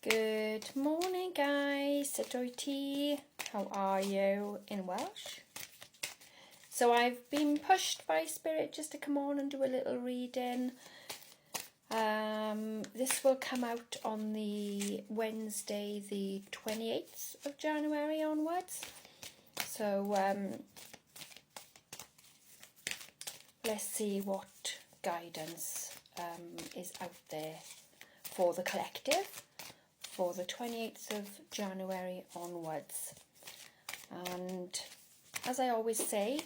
Good morning, guys. Sut wyt ti? How are you in Welsh? So I've been pushed by Spirit just to come on and do a little reading. This will come out on the Wednesday, the 28th of January onwards. So let's see what guidance is out there for the collective for the 28th of January onwards. And as I always say,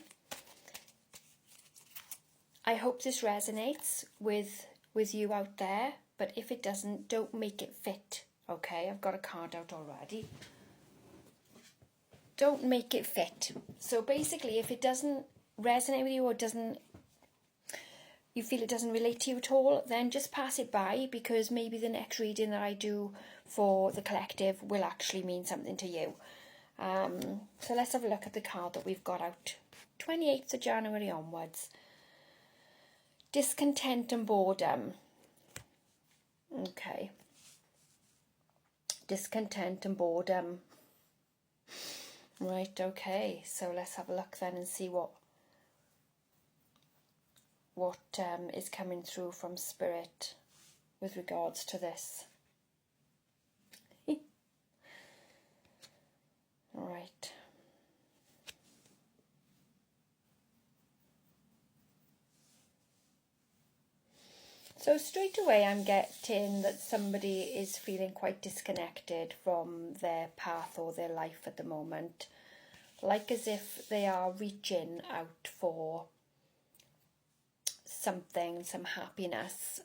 I hope this resonates with you out there, but if it doesn't, don't make it fit, okay? I've got a card out already. Don't make it fit. So basically, if it doesn't resonate with you or you feel it doesn't relate to you at all, then just pass it by, because maybe the next reading that I do for the collective will actually mean something to you. So let's have a look at the card that we've got out. 28th of January onwards. Discontent and boredom. Okay. Discontent and boredom. Right, okay. So let's have a look then and see what is coming through from Spirit with regards to this. Right. So straight away I'm getting that somebody is feeling quite disconnected from their path or their life at the moment. Like as if they are reaching out for something, some happiness,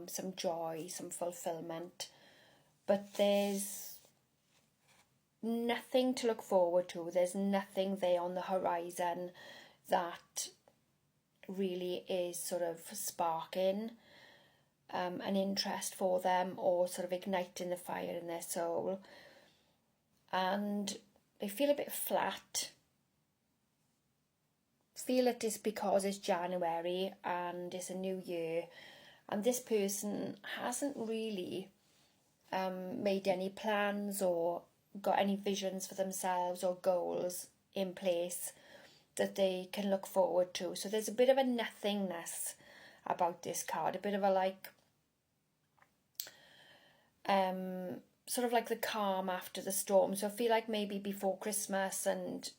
some joy, some fulfillment. But there's nothing to look forward to. There's nothing there on the horizon that really is sort of sparking an interest for them or sort of igniting the fire in their soul. And they feel a bit flat. Feel it is because it's January and it's a new year, and this person hasn't really made any plans or got any visions for themselves or goals in place that they can look forward to. So there's a bit of a nothingness about this card, a bit of a like sort of like the calm after the storm. So I feel like maybe before Christmas and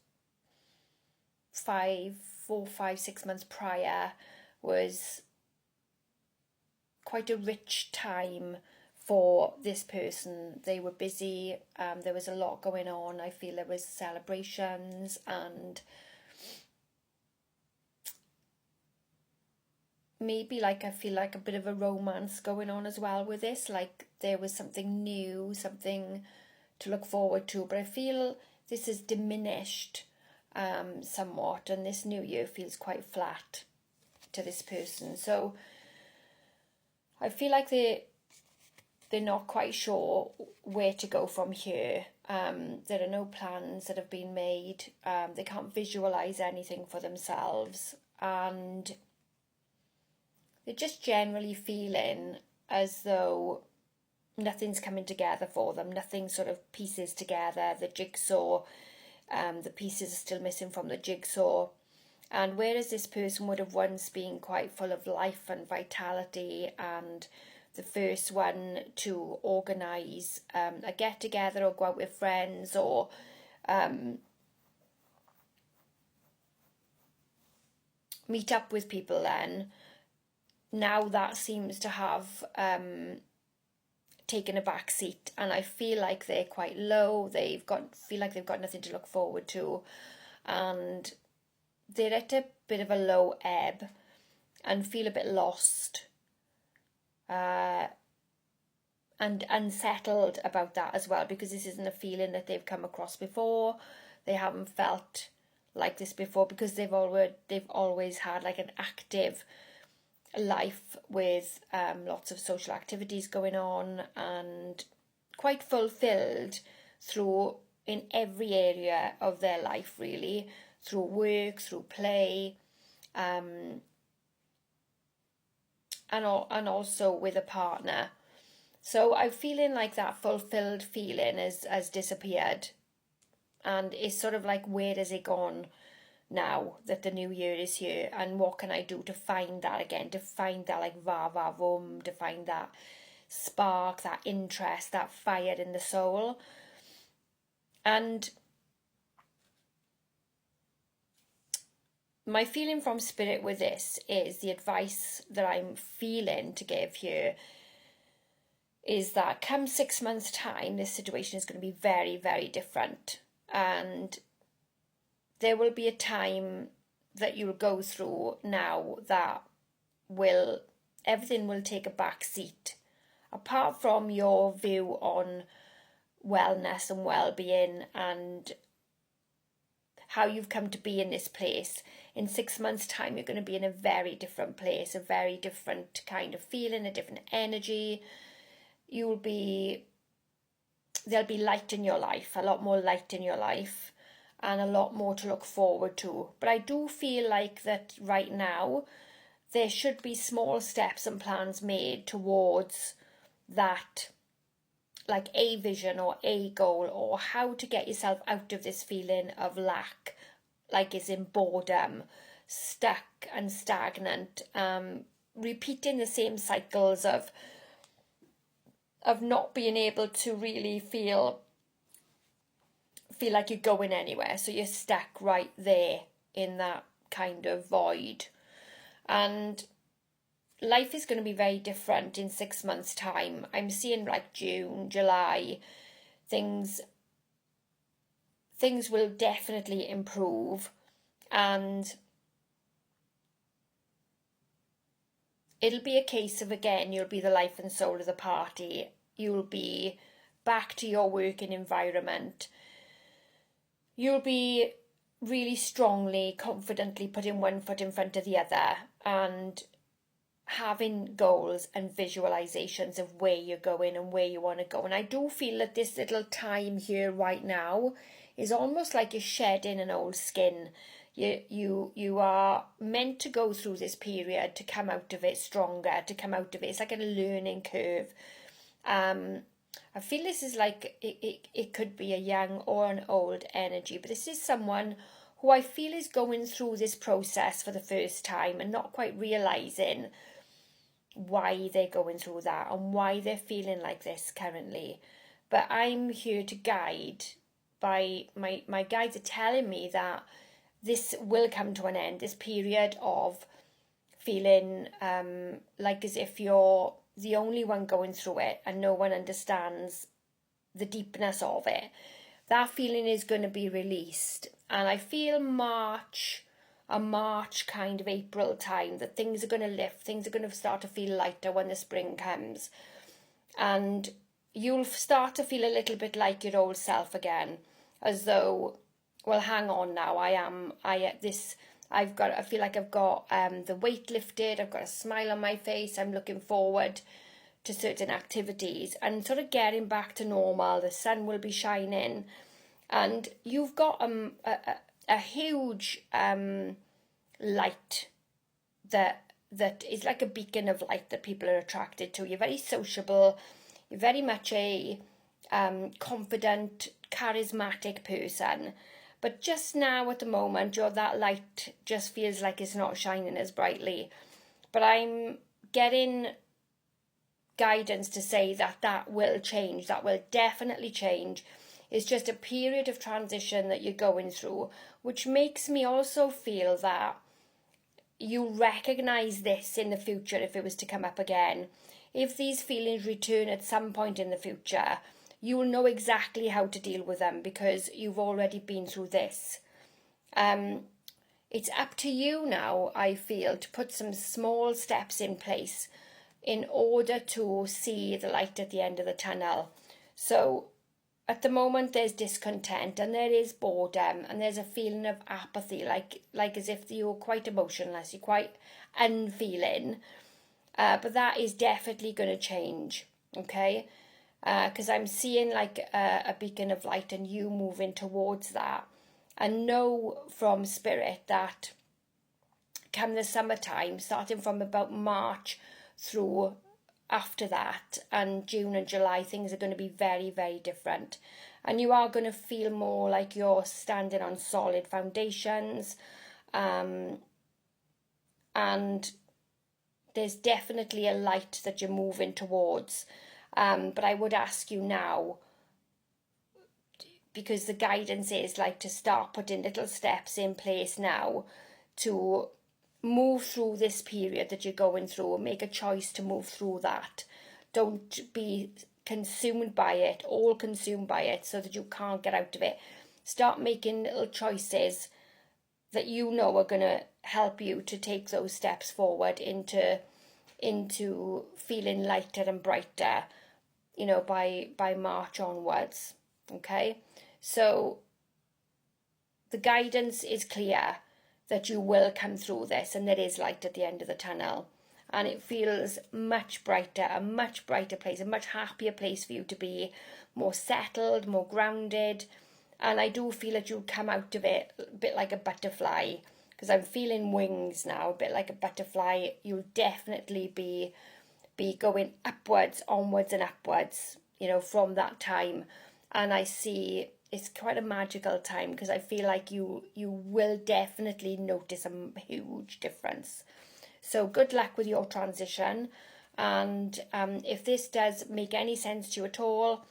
4, 5, 6 months prior was quite a rich time for this person. They were busy, there was a lot going on. I feel there was celebrations and maybe like I feel like a bit of a romance going on as well with this, like there was something new, something to look forward to, but I feel this is diminished somewhat, and this new year feels quite flat to this person. So I feel like they're not quite sure where to go from here. There are no plans that have been made. They can't visualize anything for themselves, and they're just generally feeling as though nothing's coming together for them. Nothing sort of pieces together. The jigsaw, the pieces are still missing from the jigsaw. And whereas this person would have once been quite full of life and vitality, and the first one to organise a get-together or go out with friends or meet up with people, then now that seems to have taken a back seat, and I feel like they're quite low. Feel like they've got nothing to look forward to, and they're at a bit of a low ebb and feel a bit lost and unsettled about that as well, because this isn't a feeling that they've come across before. They haven't felt like this before, because they've always had like an active life with lots of social activities going on and quite fulfilled in every area of their life, really, through work, through play, and also with a partner. So I'm feeling like that fulfilled feeling has disappeared, and it's sort of like, where has it gone now that the new year is here, and what can I do to find that again, to find that like va va voom, to find that spark, that interest, that fire in the soul. And my feeling from spirit with this is, the advice that I'm feeling to give here is that come 6 months' time, this situation is going to be very, very different. And there will be a time that you'll go through now that everything will take a back seat. Apart from your view on wellness and well-being and how you've come to be in this place, in 6 months' time, you're going to be in a very different place, a very different kind of feeling, a different energy. There'll be light in your life, a lot more light in your life, and a lot more to look forward to. But I do feel like that right now, there should be small steps and plans made towards that, like a vision or a goal, or how to get yourself out of this feeling of lack, like is in boredom, stuck and stagnant, repeating the same cycles of not being able to really feel like you're going anywhere. So you're stuck right there in that kind of void. And life is going to be very different in 6 months' time. I'm seeing like June, July, things will definitely improve, and it'll be a case of, again, you'll be the life and soul of the party. You'll be back to your working environment. You'll be really strongly, confidently putting one foot in front of the other and having goals and visualizations of where you're going and where you want to go. And I do feel that this little time here right now is almost like you're shedding an old skin. You are meant to go through this period to come out of it stronger, to come out of it. It's like a learning curve. I feel this is like, it could be a young or an old energy, but this is someone who I feel is going through this process for the first time and not quite realising why they're going through that and why they're feeling like this currently. But I'm here to guide. My guides are telling me that this will come to an end, this period of feeling like as if you're the only one going through it and no one understands the deepness of it. That feeling is going to be released. And I feel a March kind of April time, that things are going to lift, things are going to start to feel lighter when the spring comes. And you'll start to feel a little bit like your old self again, as though, well, hang on now, I feel like I've got the weight lifted, I've got a smile on my face, I'm looking forward to certain activities and sort of getting back to normal. The sun will be shining, and you've got a huge light that is like a beacon of light that people are attracted to. You're very sociable, you're very much a confident, charismatic person. But just now at the moment, that light just feels like it's not shining as brightly. But I'm getting guidance to say that will change. That will definitely change. It's just a period of transition that you're going through, which makes me also feel that you recognise this in the future if it was to come up again. If these feelings return at some point in the future, you will know exactly how to deal with them because you've already been through this. It's up to you now, I feel, to put some small steps in place in order to see the light at the end of the tunnel. So at the moment there's discontent and there is boredom and there's a feeling of apathy, like as if you're quite emotionless, you're quite unfeeling. But that is definitely going to change, okay? Because I'm seeing like a beacon of light and you moving towards that. And know from spirit that come the summertime, starting from about March through after that, and June and July, things are going to be very, very different. And you are going to feel more like you're standing on solid foundations. And there's definitely a light that you're moving towards. But I would ask you now, because the guidance is like to start putting little steps in place now to move through this period that you're going through, make a choice to move through that. Don't be consumed by it, all consumed by it, so that you can't get out of it. Start making little choices that you know are going to help you to take those steps forward into feeling lighter and brighter, you know, by March onwards. Okay, so the guidance is clear that you will come through this, and there is light at the end of the tunnel, and it feels much brighter, a much brighter place, a much happier place for you to be, more settled, more grounded. And I do feel that you'll come out of it a bit like a butterfly, because I'm feeling wings now, a bit like a butterfly. You'll definitely be going upwards, onwards and upwards, you know, from that time. And I see it's quite a magical time, because I feel like you will definitely notice a huge difference. So good luck with your transition. And if this does make any sense to you at all,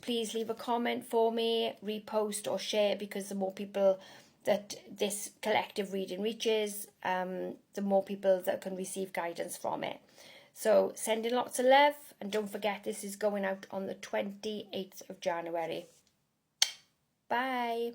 please leave a comment for me, repost or share, because the more people that this collective reading reaches, the more people that can receive guidance from it. So sending lots of love, and don't forget this is going out on the 28th of January. Bye.